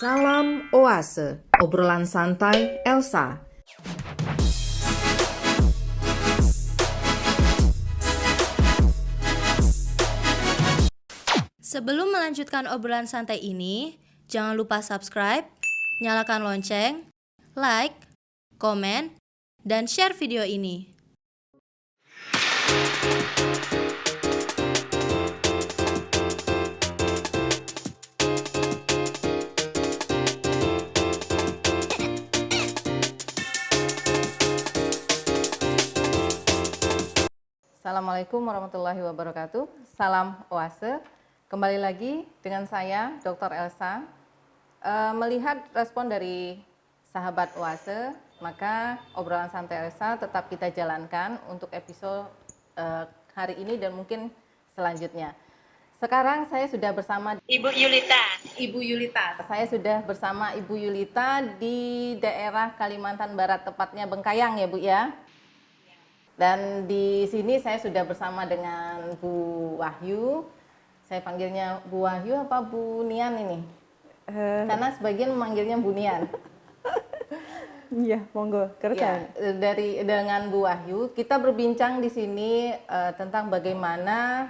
Salam Oase, obrolan santai Elsa. Sebelum melanjutkan obrolan santai ini, jangan lupa subscribe, nyalakan lonceng, like, komen, dan share video ini. Assalamualaikum warahmatullahi wabarakatuh. Salam Oase. Kembali lagi dengan saya, Dr. Elsa. Melihat respon dari sahabat Oase, maka obrolan santai Elsa tetap kita jalankan untuk episode hari ini dan mungkin selanjutnya. Sekarang saya sudah bersama Ibu Yulita. Ibu Yulita. Saya sudah bersama Ibu Yulita di daerah Kalimantan Barat, tepatnya Bengkayang ya Bu ya. Dan di sini saya sudah bersama dengan Bu Wahyu. Saya panggilnya Bu Wahyu apa Bu Nian ini? Karena sebagian memanggilnya Bu Nian. Iya, monggo kerjaan. Ya, dengan Bu Wahyu kita berbincang di sini tentang bagaimana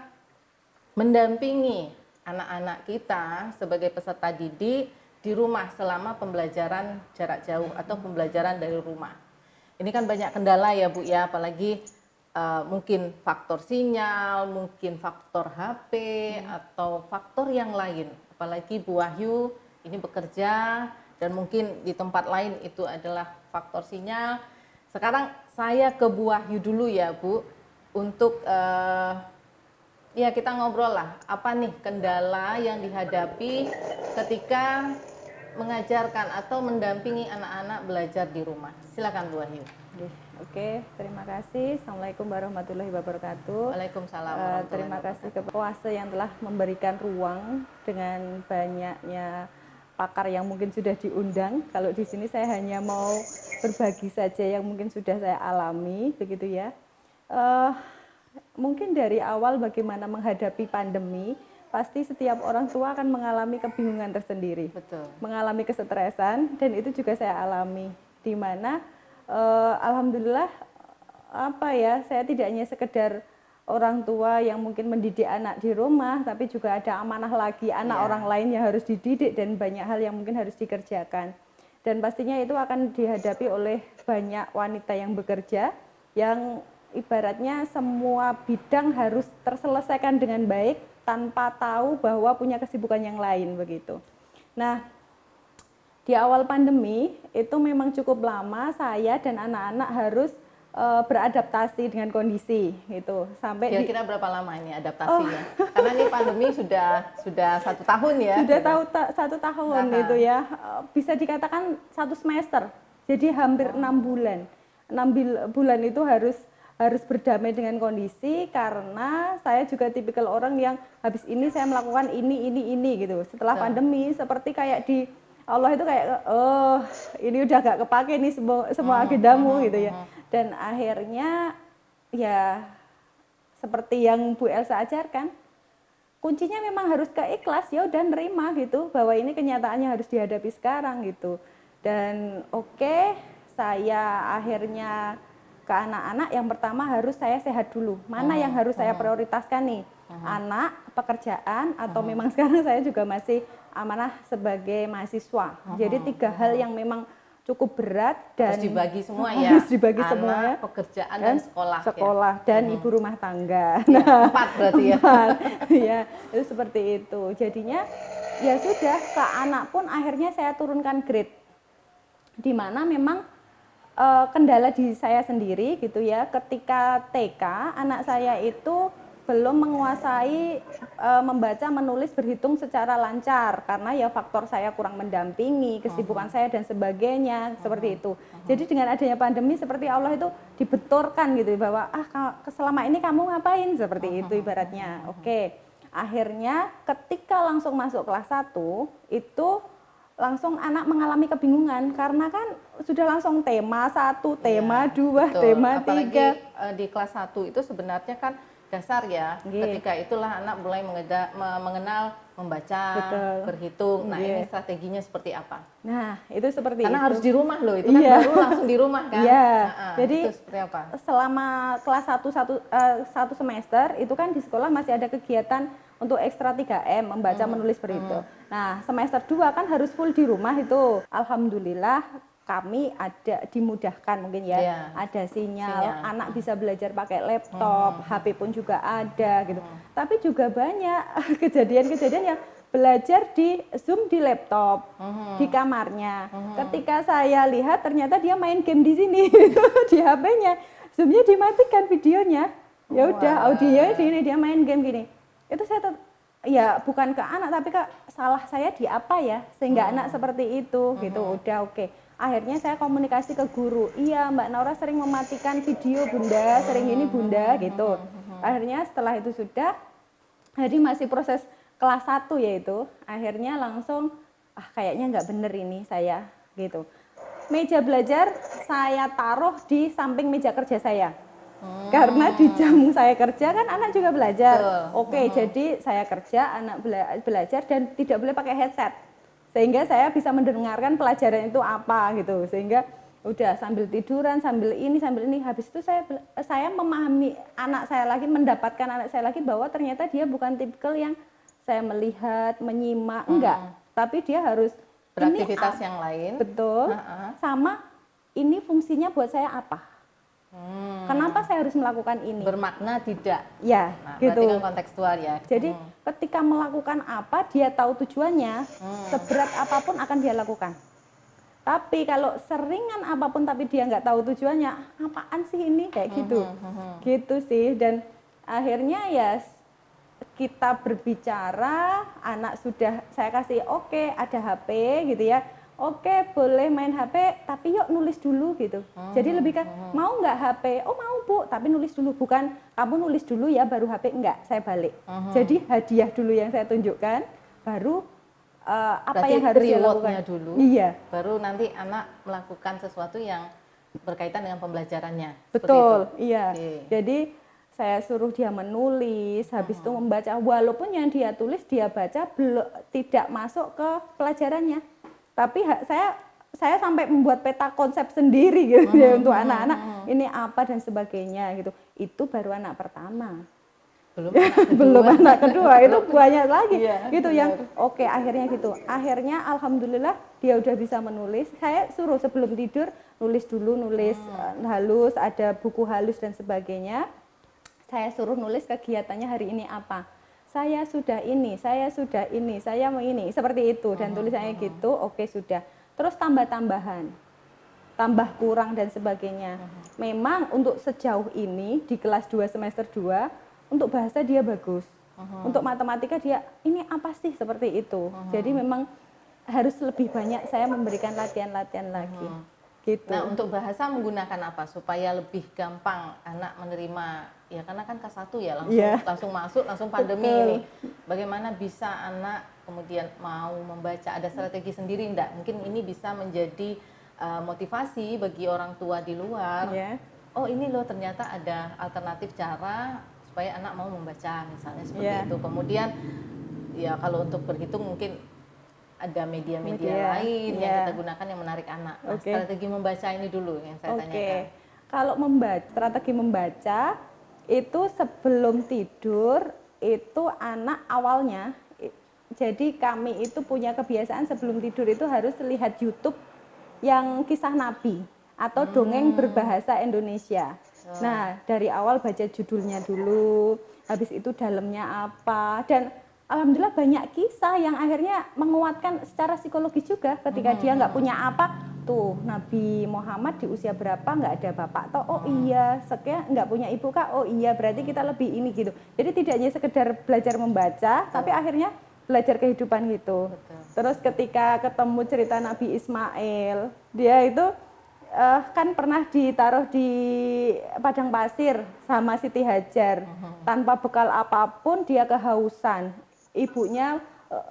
mendampingi anak-anak kita sebagai peserta didik di rumah selama pembelajaran jarak jauh atau pembelajaran dari rumah. Ini kan banyak kendala ya Bu ya, apalagi mungkin faktor sinyal, mungkin faktor HP atau faktor yang lain. Apalagi Bu Wahyu ini bekerja dan mungkin di tempat lain itu adalah faktor sinyal. Sekarang saya ke Bu Wahyu dulu ya Bu, untuk ya kita ngobrol lah, apa nih kendala yang dihadapi ketika mengajarkan atau mendampingi anak-anak belajar di rumah. Silakan Bu Wahyu. Oke, terima kasih. Assalamualaikum warahmatullahi wabarakatuh. Waalaikumsalam. Terima kasih kepada Oase yang telah memberikan ruang dengan banyaknya pakar yang mungkin sudah diundang. Kalau di sini saya hanya mau berbagi saja yang mungkin sudah saya alami, begitu ya. Mungkin dari awal bagaimana menghadapi pandemi, pasti setiap orang tua akan mengalami kebingungan tersendiri. Betul. Mengalami kesetresan, dan itu juga saya alami, di mana alhamdulillah saya tidak hanya sekedar orang tua yang mungkin mendidik anak di rumah, tapi juga ada amanah lagi anak orang lain yang harus dididik dan banyak hal yang mungkin harus dikerjakan. Dan pastinya itu akan dihadapi oleh banyak wanita yang bekerja, yang ibaratnya semua bidang harus terselesaikan dengan baik tanpa tahu bahwa punya kesibukan yang lain begitu. Nah, di awal pandemi itu memang cukup lama saya dan anak-anak harus beradaptasi dengan kondisi gitu. Sampai kira-kira berapa lama ini adaptasinya? Karena ini pandemi sudah 1 tahun ya. Sudah satu tahun gitu ya. Bisa dikatakan 1 semester. Jadi hampir 6 bulan. 6 bulan itu harus berdamai dengan kondisi, karena saya juga tipikal orang yang habis ini saya melakukan ini gitu. Setelah pandemi seperti kayak di Allah itu kayak ini udah gak kepake nih semua agendamu gitu ya. Dan akhirnya ya seperti yang Bu Elsa ajarkan, kuncinya memang harus keikhlas, ya udah nerima gitu bahwa ini kenyataannya harus dihadapi sekarang gitu. Dan saya akhirnya ke anak-anak, yang pertama harus saya sehat dulu. Mana yang harus saya prioritaskan nih? Anak, pekerjaan, atau memang sekarang saya juga masih amanah sebagai mahasiswa. Jadi 3 hal yang memang cukup berat dan harus dibagi semua ya. Harus dibagi Anak, semua ya. pekerjaan dan sekolah. Sekolah ya. Dan ibu rumah tangga. Ya, 4 berarti ya. 4. Ya, itu seperti itu. Jadinya ya sudah, ke anak pun akhirnya saya turunkan grade. Di mana memang kendala di saya sendiri gitu ya, ketika TK anak saya itu belum menguasai membaca, menulis, berhitung secara lancar karena ya faktor saya kurang mendampingi, kesibukan saya dan sebagainya seperti itu. Jadi dengan adanya pandemi seperti Allah itu dibenturkan gitu bahwa selama ini kamu ngapain, seperti itu ibaratnya. Akhirnya ketika langsung masuk kelas 1 itu langsung anak mengalami kebingungan karena kan sudah langsung tema 1, tema 2, tema 3. Apalagi di kelas 1 itu sebenarnya kan dasar ya. Nggih. Ketika itulah anak mulai mengenal membaca, Betul. berhitung. Nah, Nggih. ini strateginya seperti apa? Nah, itu seperti Karena itu. harus di rumah loh, itu kan Iya. baru langsung di rumah kan. Iya. Nah, Jadi itu seperti apa? selama kelas 1 semester itu kan di sekolah masih ada kegiatan untuk ekstra 3M, membaca, menulis, berhitung. Nah, semester 2 kan harus full di rumah itu. Alhamdulillah kami ada dimudahkan mungkin ya. Iya. Ada sinyal, Sinyal. anak bisa belajar pakai laptop, HP pun juga ada gitu. Tapi juga banyak kejadian-kejadian yang belajar di Zoom di laptop, di kamarnya. Ketika saya lihat ternyata dia main game di sini di HP-nya. Zoom-nya dimatikan videonya. Ya udah, Wah. audionya di sini dia main game gini. Itu saya ya bukan ke anak tapi ke salah saya di apa ya sehingga anak seperti itu gitu. Udah oke. Akhirnya saya komunikasi ke guru. Iya, Mbak Naura sering mematikan video Bunda, sering ini Bunda gitu. Akhirnya setelah itu sudah jadi masih proses kelas 1 yaitu akhirnya langsung kayaknya nggak bener ini saya gitu. Meja belajar saya taruh di samping meja kerja saya. Karena di jam saya kerja kan anak juga belajar. Betul. Oke, jadi saya kerja, anak belajar dan tidak boleh pakai headset. Sehingga saya bisa mendengarkan pelajaran itu apa gitu. Sehingga udah sambil tiduran, sambil ini. Habis itu saya memahami anak saya lagi, mendapatkan anak saya lagi bahwa ternyata dia bukan tipikal yang saya melihat, menyimak, enggak. Tapi dia harus Beraktivitas ini yang lain. betul. Sama ini fungsinya buat saya apa? Kenapa saya harus melakukan ini? Bermakna tidak. Ya, Nah, gitu. berarti kan kontekstual ya. Jadi ketika melakukan apa, dia tahu tujuannya, seberat apapun akan dia lakukan. Tapi kalau seringan apapun tapi dia nggak tahu tujuannya, apaan sih ini kayak gitu, gitu sih. Dan akhirnya ya kita berbicara, anak sudah saya kasih oke, ada HP gitu ya. Oke, boleh main HP, tapi yuk nulis dulu gitu. Jadi lebih ke mau nggak HP? Oh mau Bu, tapi nulis dulu. Bukan kamu nulis dulu ya baru HP, enggak, saya balik. Jadi hadiah dulu yang saya tunjukkan, baru apa Berarti yang harus dia reward-nya lakukan. dulu. Iya, Baru nanti anak melakukan sesuatu yang berkaitan dengan pembelajarannya. Seperti betul, itu. iya. Oke. Jadi saya suruh dia menulis, habis itu membaca. Walaupun yang dia tulis dia baca belum tidak masuk ke pelajarannya. Tapi saya sampai membuat peta konsep sendiri gitu ya untuk anak-anak ini apa dan sebagainya gitu. Itu baru anak pertama. Belum anak kedua. Belum anak kedua itu banyak lagi Iya, gitu yang oke akhirnya gitu. Akhirnya alhamdulillah dia udah bisa menulis. Saya suruh sebelum tidur nulis dulu, nulis halus, ada buku halus dan sebagainya. Saya suruh nulis kegiatannya hari ini apa. Saya sudah ini, saya mau ini, seperti itu. Dan tulisannya gitu, oke sudah. Terus tambah-tambahan, tambah kurang dan sebagainya. Memang untuk sejauh ini di kelas 2 semester 2, untuk bahasa dia bagus. Untuk matematika dia, ini apa sih seperti itu. Jadi memang harus lebih banyak saya memberikan latihan-latihan lagi. Gitu. Nah, untuk bahasa menggunakan apa supaya lebih gampang anak menerima? Ya karena kan kelas 1 ya langsung masuk, langsung pandemi ini. Bagaimana bisa anak kemudian mau membaca? Ada strategi sendiri enggak? Mungkin ini bisa menjadi motivasi bagi orang tua di luar. Oh, ini loh ternyata ada alternatif cara supaya anak mau membaca misalnya seperti itu. Kemudian ya kalau untuk berhitung mungkin ada media-media lain yang kita gunakan yang menarik anak. Nah, strategi membaca ini dulu yang saya tanyakan. Kalau strategi membaca itu sebelum tidur itu anak awalnya, jadi kami itu punya kebiasaan sebelum tidur itu harus lihat YouTube yang kisah Nabi atau dongeng berbahasa Indonesia. Nah dari awal baca judulnya dulu, habis itu dalamnya apa, dan alhamdulillah banyak kisah yang akhirnya menguatkan secara psikologis juga ketika dia nggak punya apa, tuh Nabi Muhammad di usia berapa nggak ada bapak, toh oh iya sekian nggak punya ibu kak, oh iya berarti kita lebih ini gitu. Jadi tidak hanya sekedar belajar membaca, tapi akhirnya belajar kehidupan gitu. Terus ketika ketemu cerita Nabi Ismail, dia itu kan pernah ditaruh di padang pasir sama Siti Hajar, tanpa bekal apapun dia kehausan. Ibunya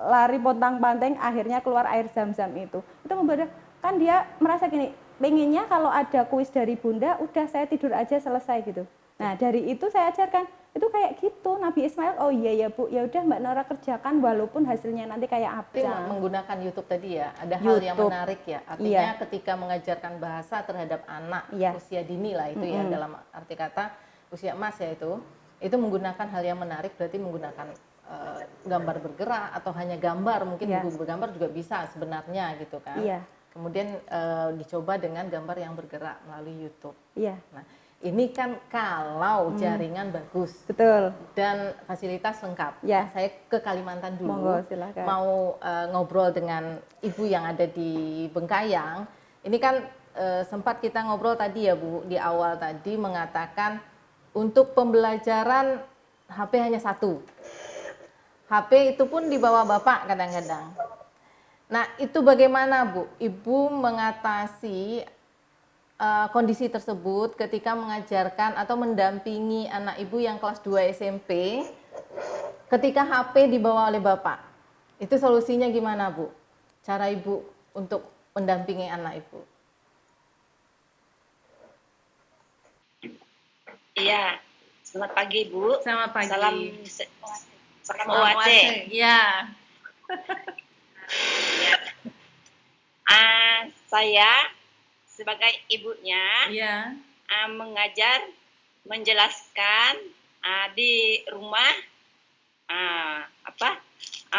lari pontang-panting, akhirnya keluar air zam-zam itu membuat kan dia merasa gini, pengennya kalau ada kuis dari bunda udah saya tidur aja selesai gitu. Nah dari itu saya ajarkan itu kayak gitu. Nabi Ismail, oh iya ya Bu, ya udah Mbak Nora kerjakan walaupun hasilnya nanti kayak Tapi apa. menggunakan YouTube tadi ya, ada hal yang YouTube. menarik ya. Artinya Iya. ketika mengajarkan bahasa terhadap anak Iya. usia dini lah itu ya, dalam arti kata usia emas ya itu menggunakan hal yang menarik, berarti menggunakan gambar bergerak atau hanya gambar, mungkin Iya. buku bergambar juga bisa sebenarnya gitu kan. Iya. Kemudian dicoba dengan gambar yang bergerak melalui YouTube. Iya, Nah, ini kan kalau jaringan bagus betul. dan fasilitas lengkap. Ya. Saya ke Kalimantan dulu. Monggo, silakan. Mau ngobrol dengan ibu yang ada di Bengkayang. Ini kan sempat kita ngobrol tadi ya Bu, di awal tadi mengatakan untuk pembelajaran HP hanya satu. HP itu pun dibawa Bapak kadang-kadang. Nah, itu bagaimana Bu? Ibu mengatasi kondisi tersebut ketika mengajarkan atau mendampingi anak ibu yang kelas 2 SMP ketika HP dibawa oleh Bapak. Itu solusinya gimana Bu? Cara Ibu untuk mendampingi anak Ibu? Iya, selamat pagi Bu. Selamat pagi. Salam Owate. Ya. Ya. Saya sebagai ibunya Iya. mengajar, menjelaskan di rumah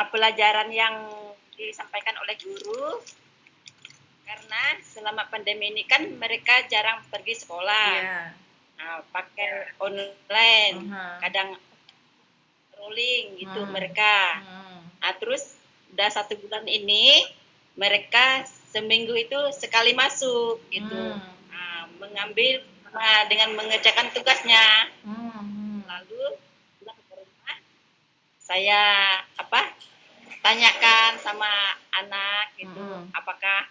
pelajaran yang disampaikan oleh guru. Karena selama pandemi ini kan mereka jarang pergi sekolah. Iya. Pakai online, kadang rolling gitu mereka. Terus udah 1 bulan ini mereka seminggu itu sekali masuk gitu, mengambil dengan mengerjakan tugasnya. Lalu pulang ke rumah saya tanyakan sama anak gitu, apakah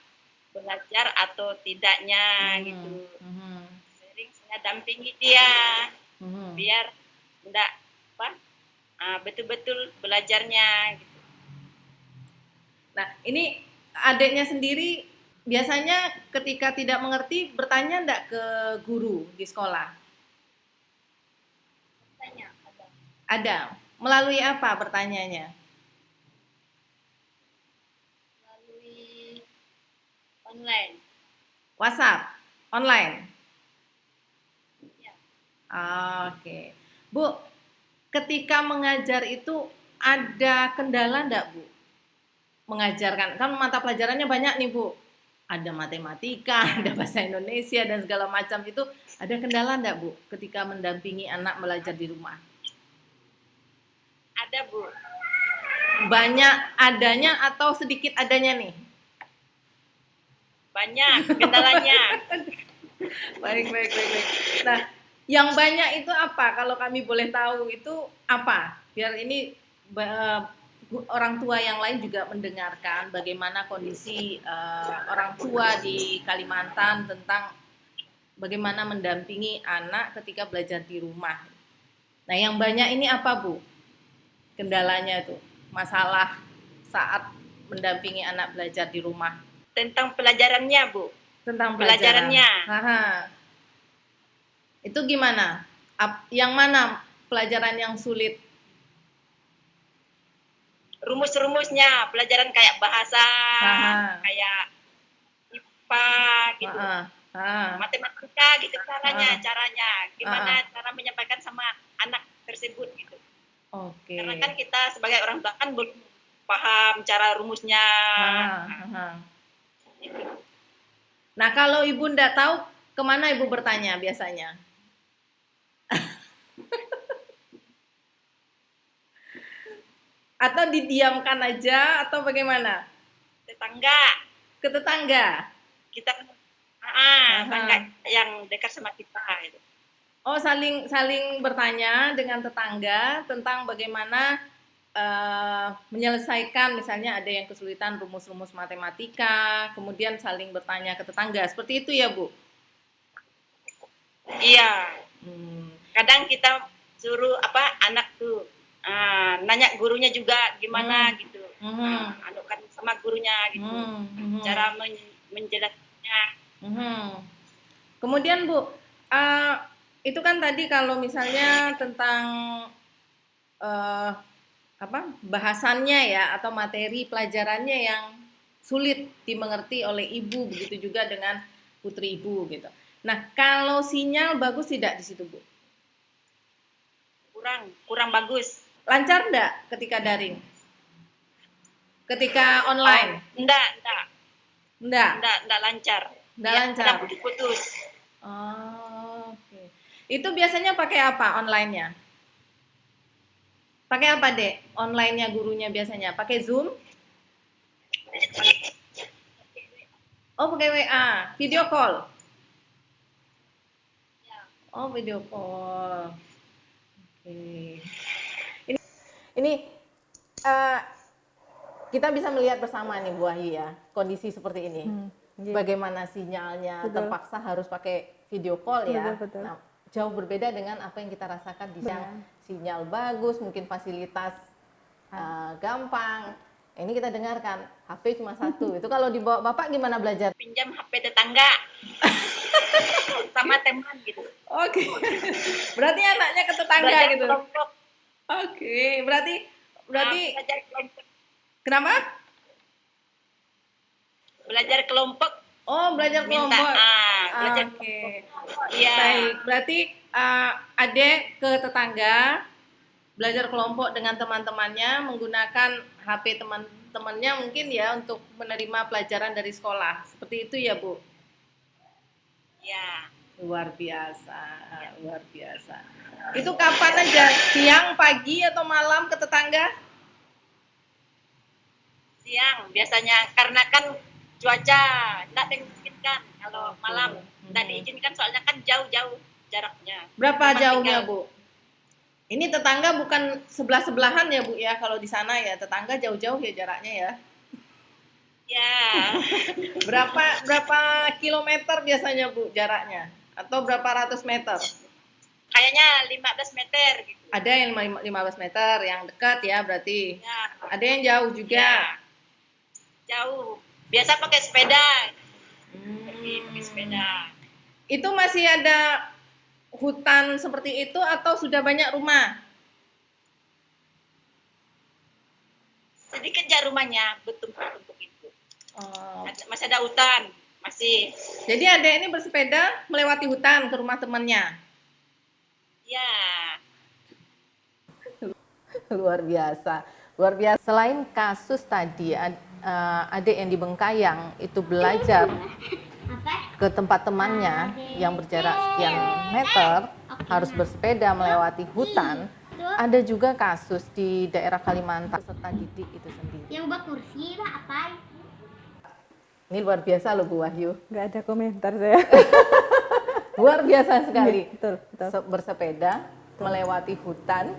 belajar atau tidaknya gitu. Sering saya dampingi dia biar enggak betul-betul belajarnya gitu. Nah, ini adiknya sendiri biasanya ketika tidak mengerti bertanya enggak ke guru di sekolah? Tanya Ada. Melalui apa bertanyanya? melalui online. WhatsApp? Online? Ya. Oke. Bu, ketika mengajar itu ada kendala enggak, Bu? Mengajarkan, kan mata pelajarannya banyak nih Bu, ada matematika, ada bahasa Indonesia dan segala macam, itu ada kendala enggak Bu ketika mendampingi anak belajar di rumah? Ada Bu. Banyak adanya atau sedikit adanya nih? Banyak kendalanya. Baik. Nah, yang banyak itu apa? Kalau kami boleh tahu itu apa? Biar ini orang tua yang lain juga mendengarkan bagaimana kondisi orang tua di Kalimantan tentang bagaimana mendampingi anak ketika belajar di rumah. Nah, yang banyak ini apa Bu? Kendalanya itu, masalah saat mendampingi anak belajar di rumah. Tentang pelajarannya Bu. Tentang pelajarannya. Itu gimana? Yang mana pelajaran yang sulit? Rumus-rumusnya, pelajaran kayak bahasa, kayak IPA gitu, matematika gitu caranya, gimana cara menyampaikan sama anak tersebut gitu. Oke. Karena kan kita sebagai orang tua kan belum paham cara rumusnya. Gitu. Nah, kalau Ibu nggak tahu, kemana Ibu bertanya biasanya? Atau didiamkan aja atau bagaimana? Tetangga. Ke tetangga? Kita tetangga yang dekat sama kita gitu. Oh, saling bertanya dengan tetangga tentang bagaimana menyelesaikan, misalnya ada yang kesulitan rumus-rumus matematika, kemudian saling bertanya ke tetangga. Seperti itu ya, Bu? Iya. Kadang kita suruh anak tuh nanya gurunya juga gimana gitu, anukan sama gurunya gitu, cara menjelaskannya. Kemudian Bu, itu kan tadi kalau misalnya tentang eh, bahasannya ya atau materi pelajarannya yang sulit dimengerti oleh ibu, begitu juga dengan putri ibu gitu. Nah, kalau sinyal bagus tidak di situ, Bu? Kurang bagus. Lancar enggak ketika daring? Ketika online? Enggak Enggak lancar. Enggak Ya, lancar. kadang putus-putus. Oh, oke. Itu biasanya pakai apa online-nya? Pakai apa, Dek? Online-nya gurunya biasanya? Pakai Zoom? Oh, pakai WA. Video call? Oh, video call. Oke. Ini kita bisa melihat bersama nih Bu Wahyu ya, kondisi seperti ini. Iya. Bagaimana sinyalnya Betul. terpaksa harus pakai video call ya. Betul. Nah, jauh berbeda dengan apa yang kita rasakan di Benar. yang sinyal bagus, mungkin fasilitas gampang. Ini kita dengarkan HP cuma satu. Itu kalau dibawa Bapak gimana belajar? Pinjam HP tetangga. Sama teman gitu. Oke. Berarti anaknya ke tetangga Belajar gitu. kelompok. Oke, berarti Belajar kelompok. kenapa? Belajar kelompok. Oh, belajar Minta. kelompok. Belajar Oke. Iya. Baik, berarti adik ke tetangga belajar kelompok dengan teman-temannya menggunakan HP teman-temannya mungkin ya untuk menerima pelajaran dari sekolah. Seperti itu ya, Bu? Ya. Luar biasa, luar biasa. Itu kapan aja? Siang, pagi, atau malam ke tetangga? Siang biasanya karena kan cuaca tidak memungkinkan kalau Oke. malam tidak diizinkan soalnya kan jauh-jauh jaraknya. Berapa Cuma jauhnya, tinggal- Bu? Ini tetangga bukan sebelah-sebelahan ya, Bu ya, kalau di sana ya. Tetangga jauh-jauh ya jaraknya ya. Ya. Berapa kilometer biasanya, Bu, jaraknya? Atau berapa ratus meter? Kayaknya 15 meter gitu. Ada yang 15 meter, yang dekat ya berarti. Ya. Ada yang jauh juga. Ya. Jauh. Biasa pakai sepeda. Pakai Hmm. sepeda. Itu masih ada hutan seperti itu atau sudah banyak rumah? Sedikit aja rumahnya bertumpuk-tumpuk itu. Oh. Masih ada hutan, masih. Jadi adek ini bersepeda melewati hutan ke rumah temannya. Ya. Luar biasa, luar biasa. Selain kasus tadi, adik yang di Bengkayang itu belajar ke tempat temannya yang berjarak sekian meter, harus bersepeda melewati hutan. Ada juga kasus di daerah Kalimantan peserta didik itu sendiri. Yang buat kursi lah apa? Ini luar biasa loh Bu Wahyu, Nggak ada komentar saya. luar biasa sekali. Betul. Bersepeda melewati hutan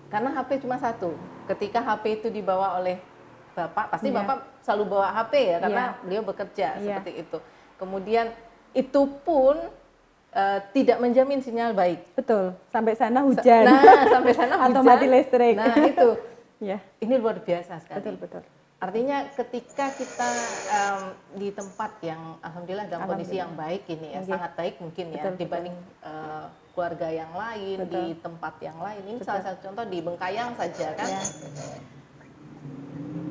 karena HP cuma satu. Ketika HP itu dibawa oleh Bapak, pasti Iya. Bapak selalu bawa HP ya karena Iya. beliau bekerja Iya. seperti itu. Kemudian itu pun tidak menjamin sinyal baik. Betul. Sampai sana hujan. Nah, sampai sana hujan. Atau mati listrik. Nah, itu. Ya, Ini luar biasa sekali. betul. Artinya ketika kita di tempat yang alhamdulillah dalam kondisi yang baik ini ya, Iya. sangat baik mungkin ya Betul. dibanding keluarga yang lain Betul. di tempat yang lain. Ini Betul. salah satu contoh di Bengkayang saja kan. Ya.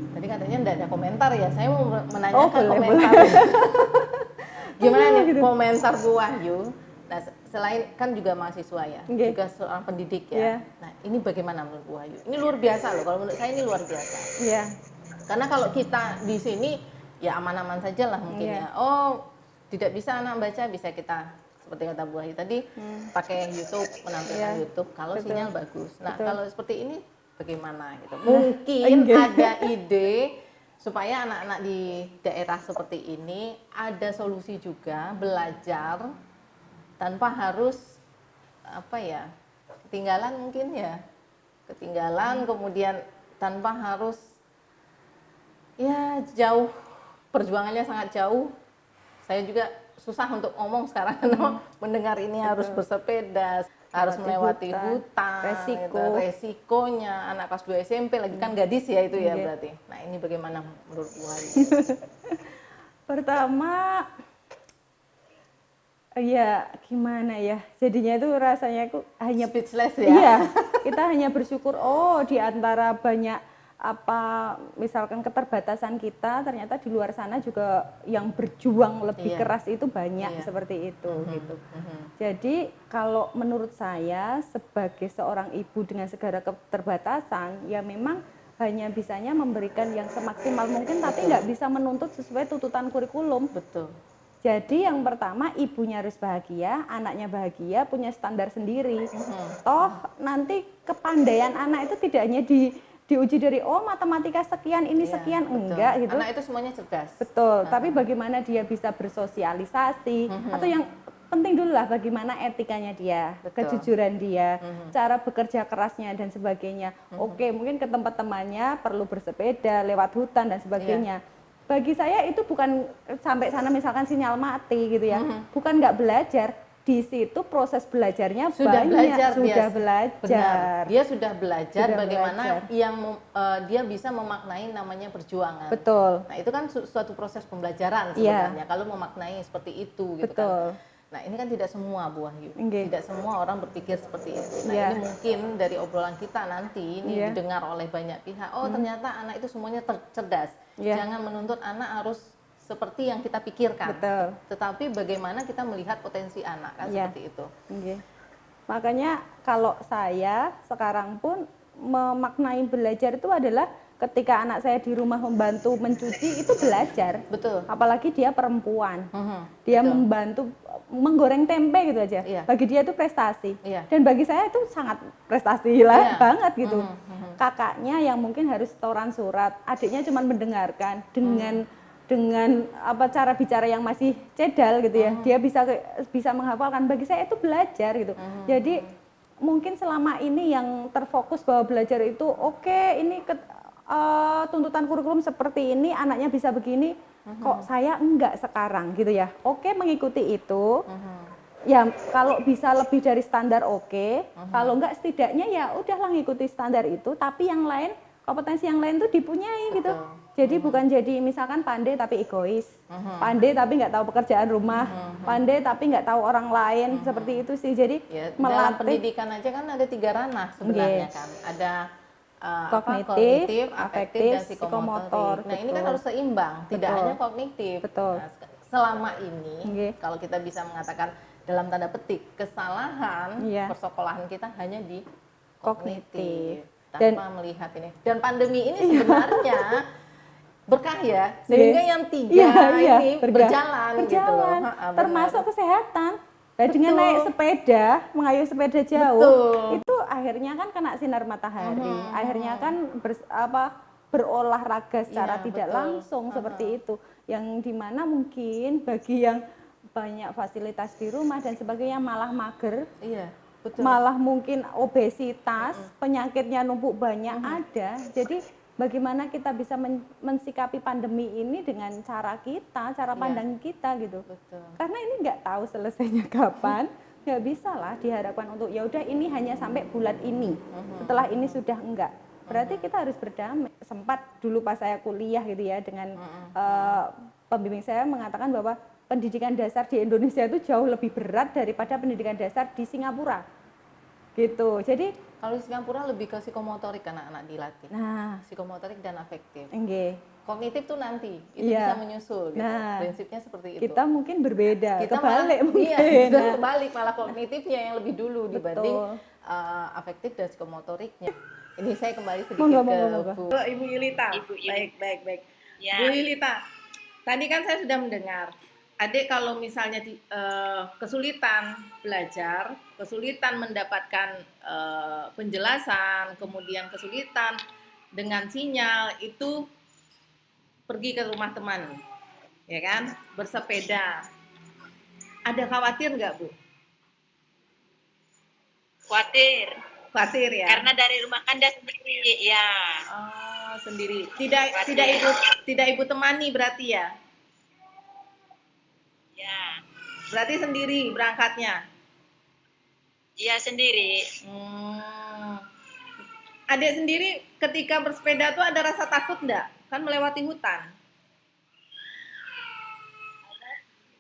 Tadi katanya enggak ada komentar ya. Saya mau Oh, menanyakan boleh, komentar. Gimana nih Gitu. komentar Bu Wahyu? Nah, selain kan juga mahasiswa ya, Oke. juga seorang pendidik ya. Iya. Nah, ini bagaimana menurut Bu Wahyu? Ini luar biasa loh. Kalau menurut saya ini luar biasa. Iya. Karena kalau kita di sini ya aman-aman saja lah mungkin Iya. ya. Oh, tidak bisa anak baca, bisa kita seperti kata Bu Wahyu tadi pakai YouTube, menampilkan Iya. YouTube kalau Betul. sinyal bagus. Nah, Betul. kalau seperti ini bagaimana gitu. Mungkin enggak. ada ide supaya anak-anak di daerah seperti ini ada solusi juga belajar tanpa harus apa ya? Ketinggalan mungkin ya. Ketinggalan kemudian tanpa harus ya jauh, perjuangannya sangat jauh. Saya juga susah untuk ngomong sekarang karena mendengar ini harus bersepeda, harus melewati hutan, resiko. gitu, resikonya anak kelas 2 SMP lagi kan gadis ya itu ya Iya. berarti. Nah, ini bagaimana menurut Bu Wahyu? Pertama, Iya, gimana ya? Jadinya itu rasanya aku hanya Speechless ya. iya, kita hanya bersyukur di antara banyak misalkan keterbatasan kita, ternyata di luar sana juga yang berjuang lebih Iya. keras itu banyak Iya. seperti itu gitu. Jadi kalau menurut saya sebagai seorang ibu dengan segala keterbatasan, ya memang hanya bisanya memberikan yang semaksimal mungkin, tapi nggak bisa menuntut sesuai tuntutan kurikulum. Betul. Jadi yang pertama ibunya harus bahagia, anaknya bahagia, punya standar sendiri. Toh nanti kepandaian anak itu tidak hanya diuji dari matematika sekian ini Iya, sekian, betul. enggak gitu. Anak itu semuanya cerdas. Betul, tapi bagaimana dia bisa bersosialisasi atau yang penting dulu lah bagaimana etikanya dia, Betul. kejujuran dia, cara bekerja kerasnya dan sebagainya. Oke, mungkin ke tempat temannya perlu bersepeda lewat hutan dan sebagainya. Bagi saya itu bukan sampai sana misalkan sinyal mati gitu ya, bukan nggak belajar. Di situ proses belajarnya Sudah banyak, belajar sudah dia. belajar. Benar. Dia sudah belajar Sudah bagaimana belajar. dia bisa memaknai namanya perjuangan. Betul. Nah, itu kan suatu proses pembelajaran Iya. sebenarnya kalau memaknai seperti itu gitu Betul. kan. Nah, ini kan tidak semua Bu Wahyu. Nggih. Tidak semua orang berpikir seperti itu. Nah, Iya. ini mungkin dari obrolan kita nanti ini Iya. didengar oleh banyak pihak. Oh, ternyata anak itu semuanya cerdas. Iya. Jangan menuntut anak harus seperti yang kita pikirkan. Betul. Tetapi bagaimana kita melihat potensi anak kan Iya. seperti itu. Nggih. Makanya kalau saya sekarang pun memaknai belajar itu adalah ketika anak saya di rumah membantu mencuci itu belajar. Betul. Apalagi dia perempuan. Dia Betul. membantu menggoreng tempe gitu aja. Iya. Bagi dia itu prestasi. Iya. Dan bagi saya itu sangat prestasi lah Iya. banget gitu. Kakaknya yang mungkin harus setoran surat, adiknya cuma mendengarkan dengan cara bicara yang masih cedal gitu ya. Dia bisa menghafalkan. Bagi saya itu belajar gitu. Jadi mungkin selama ini yang terfokus bahwa belajar itu ini tuntutan kurikulum seperti ini, anaknya bisa begini, kok saya enggak sekarang gitu ya. Mengikuti itu. Ya kalau bisa lebih dari standar kalau enggak setidaknya ya udahlah ngikuti standar itu, tapi yang lain kompetensi yang lain tuh dipunyai gitu. Jadi bukan jadi misalkan pandai tapi egois, pandai tapi nggak tahu pekerjaan rumah, pandai tapi nggak tahu orang lain, seperti itu sih. Jadi Ya, dalam melatih pendidikan aja kan ada 3 ranah sebenarnya kan. Ada Kognitif, afektif, dan afektif, psikomotorik. Nah, ini kan betul. harus seimbang, tidak Betul. hanya kognitif. Betul. Nah, selama ini Nggih. kalau kita bisa mengatakan dalam tanda petik kesalahan Iya. persekolahan kita hanya di Kognitif. tanpa Dan- melihat ini. Dan pandemi ini sebenarnya berkah ya, sehingga yang 3 Iya, ini berjalan gitu loh. berjalan. Ha, benar. Termasuk kesehatan. Nah, dengan Betul. naik sepeda, mengayuh sepeda jauh, Betul. itu akhirnya kan kena sinar matahari, akhirnya kan berolahraga secara Iya, tidak betul. langsung seperti itu. Yang dimana mungkin bagi yang banyak fasilitas di rumah dan sebagainya malah mager, Iya, betul. malah mungkin obesitas, penyakitnya numpuk banyak ada. Jadi bagaimana kita bisa mensikapi pandemi ini dengan cara kita, cara Iya. pandang kita gitu. Betul. Karena ini nggak tahu selesainya kapan, nggak bisa lah diharapkan untuk ya udah ini hanya sampai bulan ini, setelah ini sudah enggak. Berarti kita harus berdamai. Sempat dulu pas saya kuliah gitu ya dengan pembimbing saya mengatakan bahwa pendidikan dasar di Indonesia itu jauh lebih berat daripada pendidikan dasar di Singapura. Gitu. Jadi, Kalau di Singapura lebih ke psikomotorik anak-anak dilatih. nah, Psikomotorik dan afektif. nggih. Kognitif tuh nanti, itu Iya. bisa menyusul gitu. Nah, Prinsipnya seperti itu. Kita mungkin berbeda, Kita kebalik malah, mungkin. Iya, Nah, kebalik malah kognitifnya yang lebih dulu dibanding betul. afektif dan psikomotoriknya. Ini saya kembali sedikit Monggo, ke monggo. Bu. Ibu Yulita. Ibu Yulita. Baik. Ya. Bu Yulita, tadi kan saya sudah mendengar, adik kalau misalnya kesulitan belajar, kesulitan mendapatkan penjelasan, kemudian kesulitan dengan sinyal, itu pergi ke rumah teman, ya kan, bersepeda. Ada khawatir nggak, Bu? Khawatir. Khawatir ya? Karena dari rumah kan dia sendiri, ya. Oh, sendiri. Tidak Khawatir. ibu temani berarti ya? Ya. Berarti sendiri berangkatnya. Iya sendiri. Adik sendiri ketika bersepeda tuh ada rasa takut enggak? Kan melewati hutan.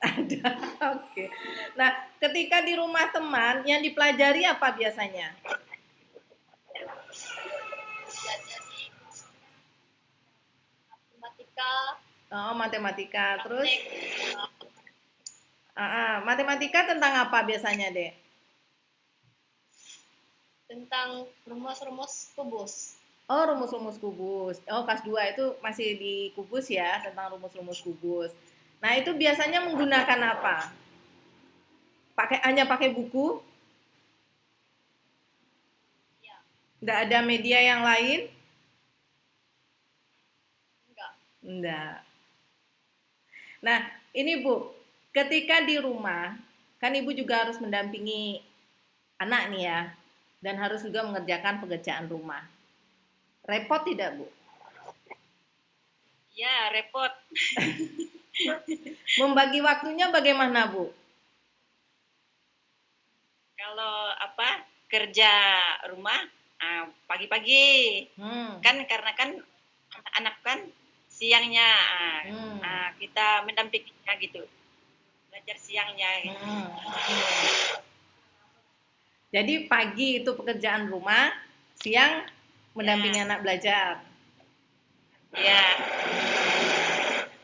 Ada. Oke. Nah, ketika di rumah teman yang dipelajari apa biasanya? Matematika, Oh, matematika. Terus matematika tentang apa biasanya, Dek? tentang rumus-rumus kubus. Oh, rumus-rumus kubus. Oh, kelas 2 itu masih di kubus ya, tentang rumus-rumus kubus. Nah, itu biasanya menggunakan apa? Hanya pakai buku? Ya, Nggak ada media yang lain? enggak. Enggak. Nah, ini Bu, ketika di rumah, kan Ibu juga harus mendampingi anak nih ya, dan harus juga mengerjakan pekerjaan rumah. Repot tidak, Bu? Ya, repot. Membagi waktunya bagaimana, Bu? Kalau kerja rumah pagi-pagi kan karena kan anak-anak kan siangnya kita mendampinginya gitu. Belajar siangnya gitu. Jadi pagi itu pekerjaan rumah, siang mendampingi anak belajar. Ya,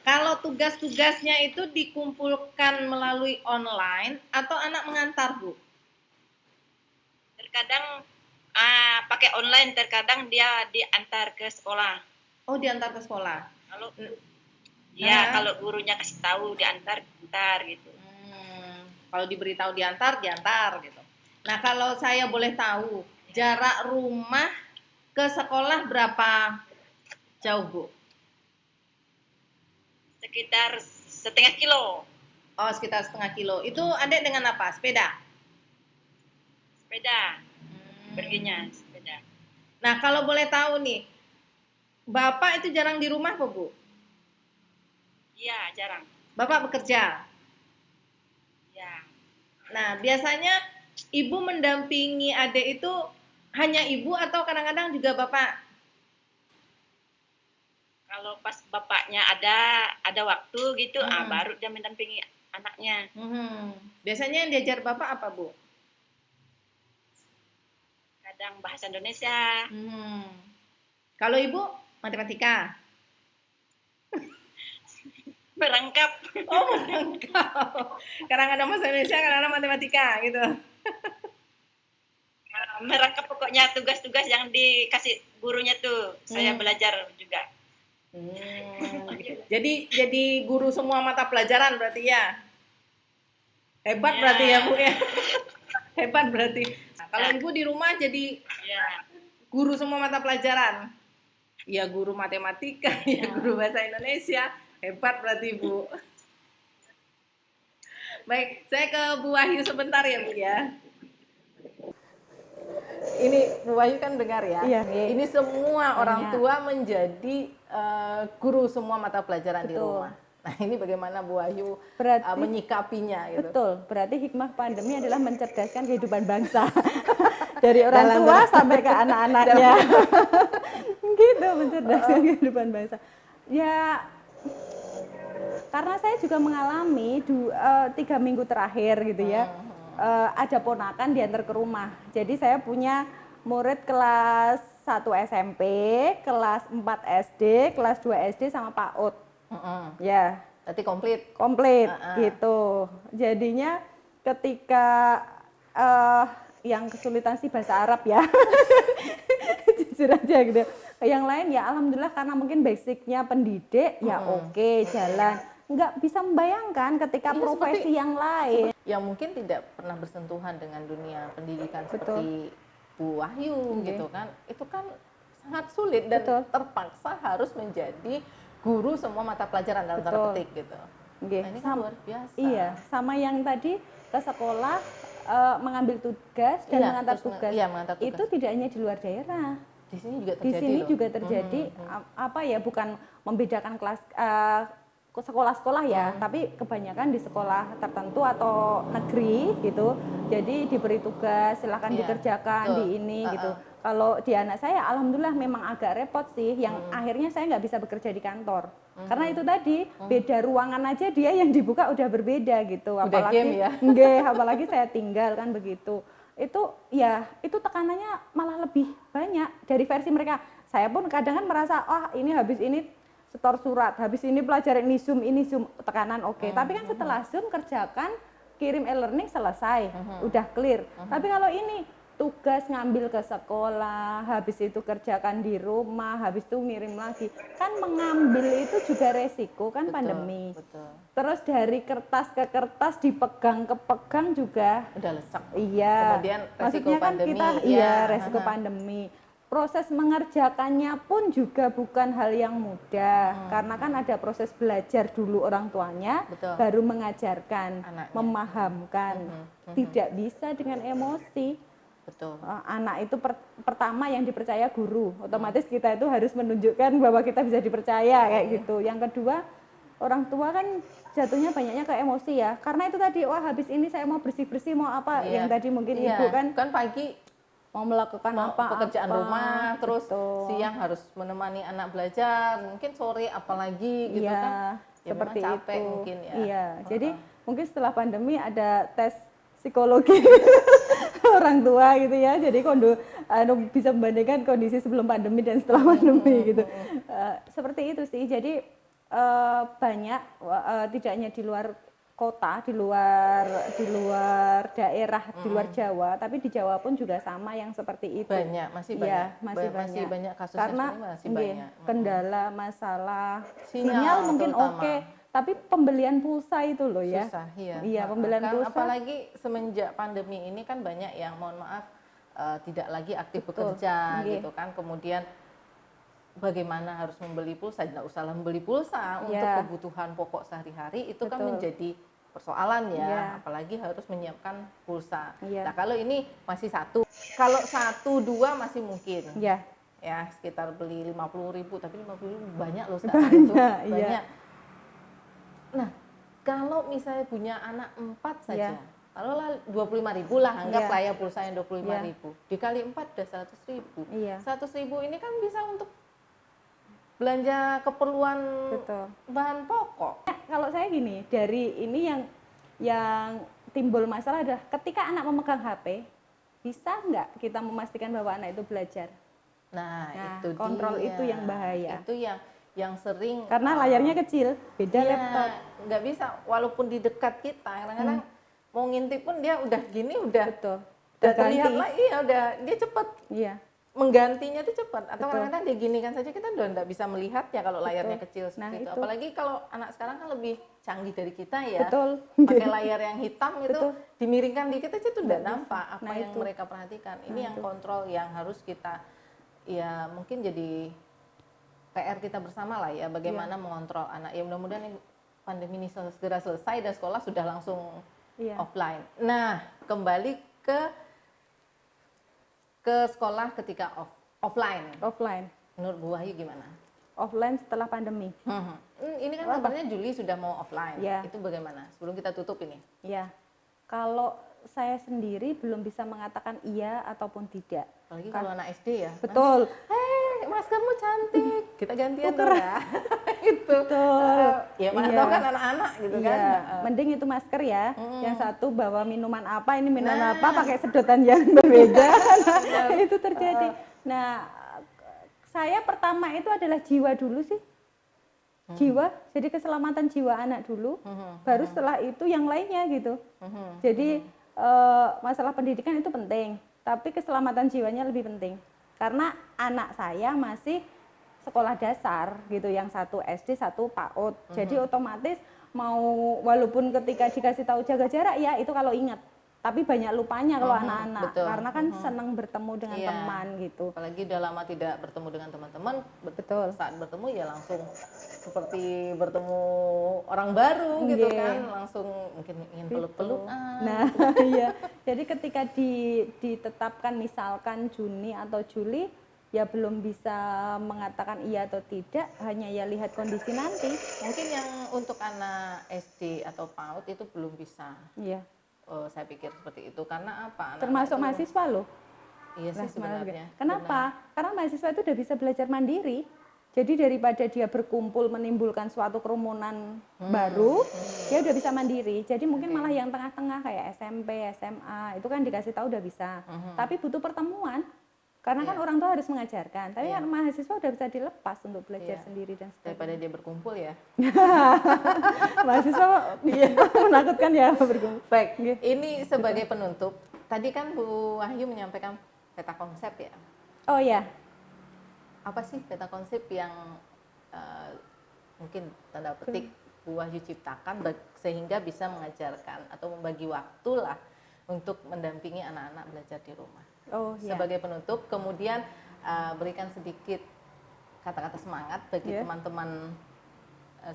Kalau tugas-tugasnya itu dikumpulkan melalui online atau anak mengantar, Bu? terkadang pakai online, terkadang dia diantar ke sekolah. Oh, diantar ke sekolah. Kalau Nah. kalau gurunya kasih tahu diantar gitu. Kalau diberitahu diantar gitu. Nah, kalau saya boleh tahu, jarak rumah ke sekolah berapa jauh, Bu? Sekitar setengah kilo. Oh, sekitar setengah kilo. Itu Adek dengan apa? Sepeda? Sepeda. Perginya sepeda. Nah, kalau boleh tahu nih, Bapak itu jarang di rumah, Bu? Iya, jarang. Bapak bekerja. Ya. Nah, biasanya Ibu mendampingi adik itu hanya Ibu atau kadang-kadang juga Bapak? Kalau pas bapaknya ada waktu gitu, baru dia mendampingi anaknya. Biasanya yang diajar Bapak apa, Bu? Kadang bahasa Indonesia. Kalau Ibu matematika. Merangkap. Oh, merangkap. Kadang-kadang bahasa Indonesia, kadang-kadang matematika gitu. Merangkap pokoknya tugas-tugas yang dikasih gurunya tuh. Saya belajar juga. Jadi guru semua mata pelajaran berarti ya. Hebat berarti ya, Bu ya. Hebat berarti. Nah, kalau Ibu di rumah jadi guru semua mata pelajaran. Ya guru matematika, ya guru bahasa Indonesia. Hebat berarti, Bu. Baik, saya ke Bu Wahyu sebentar ya, Bu ya. Ini Bu Wahyu kan dengar ya. Iya. Ini semua orang tua menjadi guru semua mata pelajaran di rumah. Nah, ini bagaimana Bu Wahyu menyikapinya gitu. Betul, berarti hikmah pandemi adalah mencerdaskan kehidupan bangsa. Dari orang tua sampai ke anak-anaknya. Gitu, mencerdaskan kehidupan bangsa. Ya, karena saya juga mengalami 3 minggu terakhir gitu ya, ada ponakan diantar ke rumah. Jadi saya punya murid kelas 1 SMP, kelas 4 SD, kelas 2 SD sama PAUD. Ya, Berarti komplit. Gitu. Jadinya ketika yang kesulitan sih bahasa Arab ya, jujur aja gitu. Yang lain ya alhamdulillah karena mungkin basicnya pendidik ya oke, jalan. Nggak bisa membayangkan ketika profesi yang lain. Yang mungkin tidak pernah bersentuhan dengan dunia pendidikan seperti Bu Wahyu gitu kan. Itu kan sangat sulit dan terpaksa harus menjadi guru semua mata pelajaran dalam tanda petik gitu. Nah, ini kan luar biasa. Iya, sama yang tadi ke sekolah mengambil tugas dan mengantar tugas. Mengantar tugas. Itu tidak hanya di luar daerah. Di sini juga terjadi. Di sini juga terjadi bukan membedakan kelas sekolah-sekolah ya, tapi kebanyakan di sekolah tertentu atau negeri gitu. Jadi diberi tugas, silahkan dikerjakan di ini gitu. Kalau di anak saya, alhamdulillah memang agak repot sih, yang akhirnya saya nggak bisa bekerja di kantor. Karena itu tadi, beda ruangan aja dia yang dibuka udah berbeda gitu. Udah Apalagi, game ya? apalagi saya tinggal kan begitu. Itu ya, itu tekanannya malah lebih banyak dari versi mereka. Saya pun kadang kan merasa, ini habis ini setor surat, habis ini pelajaran ini Zoom, tekanan oke. Tapi kan setelah Zoom kerjakan, kirim e-learning selesai, udah clear. Tapi kalau ini tugas ngambil ke sekolah, habis itu kerjakan di rumah, habis itu ngirim lagi. Kan mengambil itu juga resiko kan, pandemi. Betul. Terus dari kertas ke kertas dipegang ke pegang juga Udah lesek. iya. Kemudian resiko Maksudnya kan pandemi, kita ya. resiko pandemi. Proses mengerjakannya pun juga bukan hal yang mudah, karena kan ada proses belajar dulu orang tuanya, Betul. baru mengajarkan, Anaknya. memahamkan. Tidak bisa dengan emosi. Betul. Anak itu pertama yang dipercaya guru, otomatis kita itu harus menunjukkan bahwa kita bisa dipercaya kayak gitu. Yang kedua, orang tua kan jatuhnya banyaknya ke emosi ya, karena itu tadi, wah habis ini saya mau bersih-bersih, mau apa, yang tadi mungkin ibu kan pagi mau melakukan pekerjaan apa, rumah, terus betul. siang harus menemani anak belajar, mungkin sore apalagi gitu Iya, kan. Ya seperti memang capek itu. mungkin ya. Iya, jadi mungkin setelah pandemi ada tes psikologi orang tua gitu ya. Jadi bisa membandingkan kondisi sebelum pandemi dan setelah pandemi gitu. Seperti itu sih. Jadi banyak tidak hanya di luar kota, di luar daerah, di luar Jawa, tapi di Jawa pun juga sama yang seperti itu. Banyak, masih Iya, banyak. masih Masih banyak kasus karena masih nggih, banyak. kendala masalah Sinyal sinyal mungkin terutama. oke, tapi pembelian pulsa itu loh ya. Susah, iya. Iya, pembelian Kan pulsa. apalagi semenjak pandemi ini kan banyak yang mohon maaf tidak lagi aktif Betul, bekerja nggih. gitu kan. Kemudian bagaimana harus membeli pulsa, tidak usahlah membeli pulsa untuk Iya. kebutuhan pokok sehari-hari itu kan Betul. menjadi persoalan ya, Iya. apalagi harus menyiapkan pulsa. Iya. Nah kalau ini masih satu, kalau 1-2 masih mungkin. Iya. Ya sekitar beli 50.000, tapi 50.000 banyak loh sekarang itu, Banyak, iya. banyak. Nah kalau misalnya punya anak 4 saja, Iya. taruhlah 25.000 lah, anggaplah Iya. ya pulsa yang 25.000, dikali 4 udah 100.000. Iya. 100.000 ini kan bisa untuk belanja keperluan Betul. bahan pokok. Kalau saya gini, dari ini yang timbul masalah adalah ketika anak memegang HP, bisa nggak kita memastikan bahwa anak itu belajar? Nah, Nah, itu kontrol dia. itu yang bahaya. Itu yang sering Karena layarnya kecil, beda iya, laptop. nggak bisa, walaupun di dekat kita kadang-kadang mau ngintip pun dia udah gini, udah Betul. udah Udah terlihat ganti. lah, iya udah dia cepet Iya. menggantinya tuh cepat. Atau Betul. kadang-kadang dia ginikan saja kita udah nggak bisa melihatnya kalau layarnya Betul. kecil seperti Nah, itu. itu. Apalagi kalau anak sekarang kan lebih canggih dari kita ya. Betul. Pakai layar yang hitam itu Betul. dimiringkan dikit aja tuh udah Nggak bisa. nampak apa Nah, yang itu. mereka perhatikan. Ini Nah, yang itu. kontrol yang harus kita ya mungkin jadi PR kita bersama lah ya, bagaimana Iya. mengontrol anak. Ya mudah-mudahan ini pandemi ini segera selesai dan sekolah sudah langsung Iya. offline. Nah, kembali ke sekolah ketika offline. Offline. Menurut Bu Wahyu gimana? Offline setelah pandemi. Ini kan Apa? kabarnya Juli sudah mau offline. Ya. Itu bagaimana? Sebelum kita tutup ini. Ya. Kalau saya sendiri belum bisa mengatakan iya ataupun tidak. Apalagi kalau anak SD ya. Betul. Hei, maskermu cantik. Kita gantian Tuker. dong ya. Itu. Betul. Ya mana Iya. tahu kan anak-anak gitu kan. Iya, mending itu masker ya. Yang satu bawa minuman apa, ini minuman Nah. apa, pakai sedotan yang berbeda. Nah, itu terjadi. Nah, saya pertama itu adalah jiwa dulu sih. Jiwa, jadi keselamatan jiwa anak dulu. Baru setelah itu yang lainnya gitu. Jadi masalah pendidikan itu penting, tapi keselamatan jiwanya lebih penting. Karena anak saya masih sekolah dasar gitu, yang satu SD, satu PAUD. Jadi otomatis mau walaupun ketika dikasih tahu jaga jarak ya itu kalau ingat, tapi banyak lupanya kalau anak-anak, betul. karena kan senang bertemu dengan Iya. teman gitu. Apalagi udah lama tidak bertemu dengan teman-teman, Betul. saat bertemu ya langsung seperti bertemu orang baru gitu Nggih. kan, langsung mungkin ingin peluk-pelukan. Nah, iya. Jadi ketika ditetapkan misalkan Juni atau Juli, ya belum bisa mengatakan iya atau tidak, hanya ya lihat kondisi nanti. Mungkin yang untuk anak SD atau PAUD itu belum bisa. Iya. Saya pikir seperti itu karena apa? Anak-anak Termasuk itu- mahasiswa loh. Iya sih Kelas malam juga. sebenarnya. Kenapa? Karena mahasiswa itu udah bisa belajar mandiri. Jadi daripada dia berkumpul menimbulkan suatu kerumunan baru, dia udah bisa mandiri. Jadi mungkin malah yang tengah-tengah kayak SMP, SMA itu kan dikasih tahu udah bisa. Tapi butuh pertemuan. Karena kan orang tua harus mengajarkan. Tapi kan mahasiswa udah bisa dilepas untuk belajar sendiri dan sebagainya. Daripada dia berkumpul ya. Mahasiswa menakutkan ya berkumpul. Baik, ini sebagai penutup. Tadi kan Bu Wahyu menyampaikan peta konsep ya. Oh ya, Apa sih peta konsep yang mungkin tanda petik Bu Wahyu ciptakan sehingga bisa mengajarkan atau membagi waktu lah untuk mendampingi anak-anak belajar di rumah. oh ya. Sebagai penutup, kemudian berikan sedikit kata-kata semangat bagi teman-teman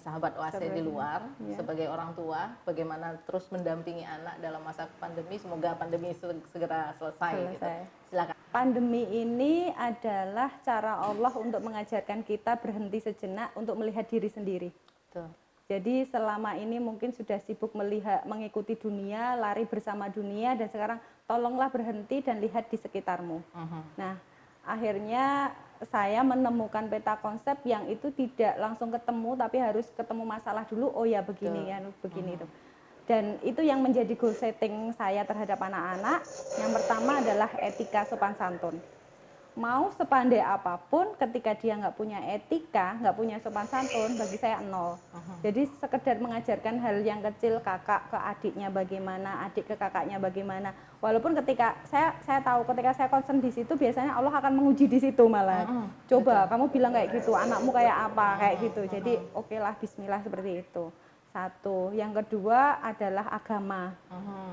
sahabat OAC di luar, sebagai orang tua, bagaimana terus mendampingi anak dalam masa pandemi. Semoga pandemi segera selesai. Gitu. Silakan. Pandemi ini adalah cara Allah untuk mengajarkan kita berhenti sejenak untuk melihat diri sendiri. Betul. Jadi selama ini mungkin sudah sibuk mengikuti dunia, lari bersama dunia, dan sekarang tolonglah berhenti dan lihat di sekitarmu. Nah, akhirnya saya menemukan peta konsep yang itu tidak langsung ketemu, tapi harus ketemu masalah dulu. Oh ya begini ya, begini itu. Dan itu yang menjadi goal setting saya terhadap anak-anak. Yang pertama adalah etika sopan santun. Mau sepandai apapun, ketika dia nggak punya etika, nggak punya sopan santun, bagi saya nol. Jadi sekedar mengajarkan hal yang kecil, kakak ke adiknya bagaimana, adik ke kakaknya bagaimana. Walaupun ketika saya tahu ketika saya concern di situ, biasanya Allah akan menguji di situ malah. Coba kamu bilang kayak gitu, anakmu kayak apa, kayak gitu. Jadi oke lah, Bismillah seperti itu. Satu, yang kedua adalah agama.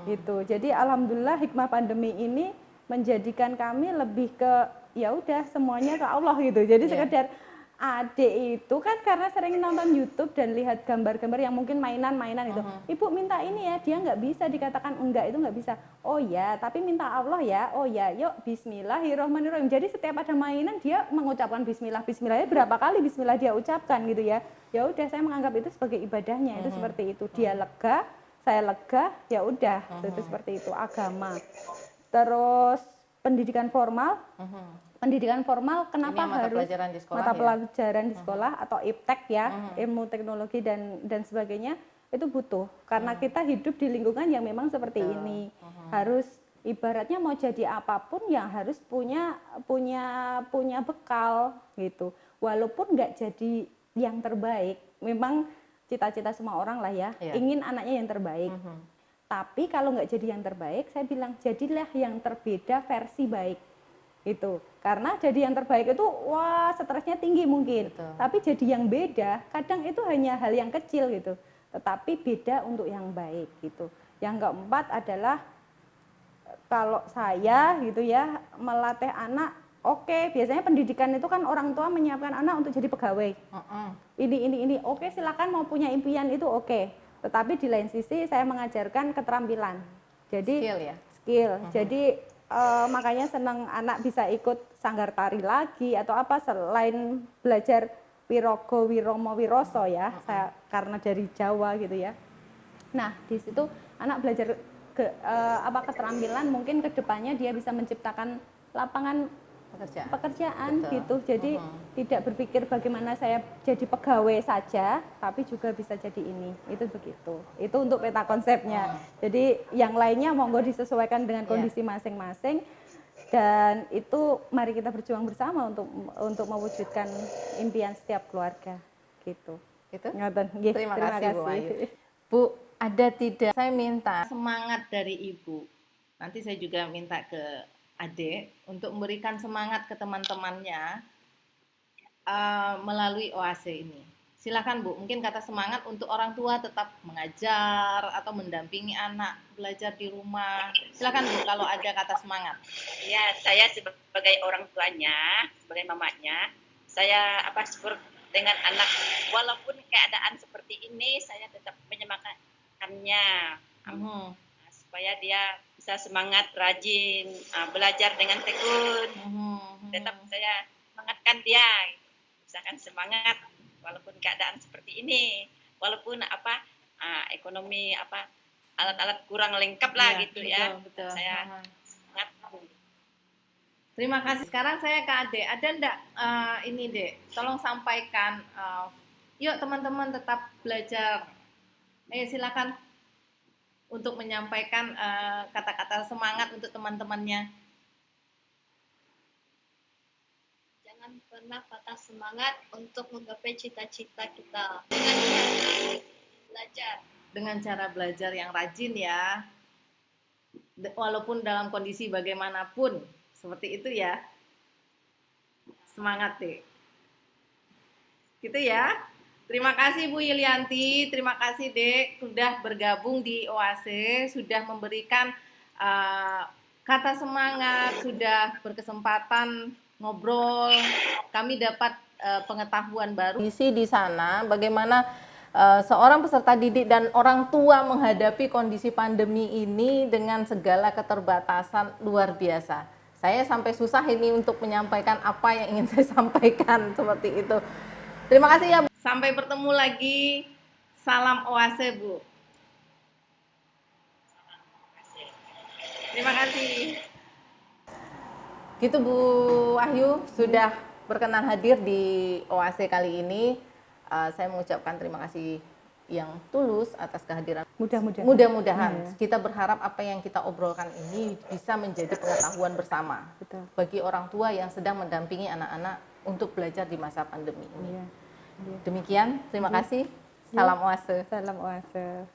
Gitu. Jadi alhamdulillah hikmah pandemi ini menjadikan kami lebih ke ya udah semuanya ke Allah gitu. Jadi sekedar adik itu kan karena sering nonton YouTube dan lihat gambar-gambar yang mungkin mainan-mainan itu. Ibu minta ini ya, dia nggak bisa dikatakan enggak, itu nggak bisa. Oh ya, tapi minta Allah ya. Oh ya, yuk Bismillahirrahmanirrahim. Jadi setiap ada mainan dia mengucapkan Bismillah. Bismillahnya berapa kali Bismillah dia ucapkan gitu ya. Ya udah saya menganggap itu sebagai ibadahnya. Itu seperti itu. Dia lega, saya lega, ya udah. Itu seperti itu agama. Terus pendidikan formal. Pendidikan formal kenapa mata harus pelajaran di sekolah, mata ya? pelajaran di sekolah atau iptek ya, ilmu teknologi dan sebagainya itu butuh karena kita hidup di lingkungan yang memang seperti ini. Harus ibaratnya mau jadi apapun yang harus punya bekal gitu. Walaupun nggak jadi yang terbaik, memang cita-cita semua orang lah ya, ingin anaknya yang terbaik. Tapi kalau nggak jadi yang terbaik, saya bilang jadilah yang terbeda versi baik. Itu karena jadi yang terbaik itu wah stresnya tinggi mungkin. Tapi jadi yang beda kadang itu hanya hal yang kecil gitu, tetapi beda untuk yang baik gitu. Yang keempat adalah kalau saya gitu ya melatih anak, oke, biasanya pendidikan itu kan orang tua menyiapkan anak untuk jadi pegawai. Ini oke, silakan mau punya impian itu oke. Tetapi di lain sisi saya mengajarkan keterampilan. Jadi skill. Jadi makanya senang anak bisa ikut sanggar tari lagi atau apa selain belajar Wirogo Wiromo Wiroso ya, saya karena dari Jawa gitu ya. Nah di situ anak belajar keterampilan, mungkin kedepannya dia bisa menciptakan lapangan pekerjaan gitu. Jadi tidak berpikir bagaimana saya jadi pegawai saja, tapi juga bisa jadi ini. Itu begitu. Itu untuk peta konsepnya. Jadi yang lainnya monggo disesuaikan dengan kondisi masing-masing. Dan itu mari kita berjuang bersama untuk mewujudkan impian setiap keluarga gitu. Terima kasih Bu Wahyu. Bu, ada tidak saya minta semangat dari ibu. Nanti saya juga minta ke adik untuk memberikan semangat ke teman-temannya melalui OAC ini. Silakan Bu, mungkin kata semangat untuk orang tua tetap mengajar atau mendampingi anak belajar di rumah. Silakan Bu, kalau ada kata semangat. Ya, saya sebagai orang tuanya, sebagai mamanya, saya support dengan anak walaupun keadaan seperti ini, saya tetap menyemangatkannya supaya dia bisa semangat, rajin, belajar dengan tekun. Tetap saya semangatkan dia, misalkan semangat walaupun keadaan seperti ini, walaupun ekonomi alat-alat kurang lengkap lah gitu betul, ya. Betul. Saya semangat. Terima kasih. Sekarang saya ke Ade. Ada enggak ini Dek, tolong sampaikan. Yuk teman-teman tetap belajar. Silakan untuk menyampaikan kata-kata semangat untuk teman-temannya. Jangan pernah patah semangat untuk menggapai cita-cita kita dengan cara belajar. Dengan cara belajar yang rajin ya. Walaupun dalam kondisi bagaimanapun. Seperti itu ya. Semangat deh. Gitu ya. Terima kasih Bu Yulianti, terima kasih Dek sudah bergabung di OASE, sudah memberikan kata semangat, sudah berkesempatan ngobrol. Kami dapat pengetahuan baru. Kondisi di sana, bagaimana seorang peserta didik dan orang tua menghadapi kondisi pandemi ini dengan segala keterbatasan luar biasa. Saya sampai susah ini untuk menyampaikan apa yang ingin saya sampaikan seperti itu. Terima kasih ya Bu. Sampai bertemu lagi. Salam OASE Bu. Terima kasih. Gitu Bu Wahyu, sudah berkenan hadir di OASE kali ini. Saya mengucapkan terima kasih yang tulus atas kehadiran. Mudah-mudahan kita berharap apa yang kita obrolkan ini bisa menjadi pengetahuan bersama. Betul. Bagi orang tua yang sedang mendampingi anak-anak untuk belajar di masa pandemi ini. Iya. Demikian, terima kasih. Salam OASE. Salam OASE.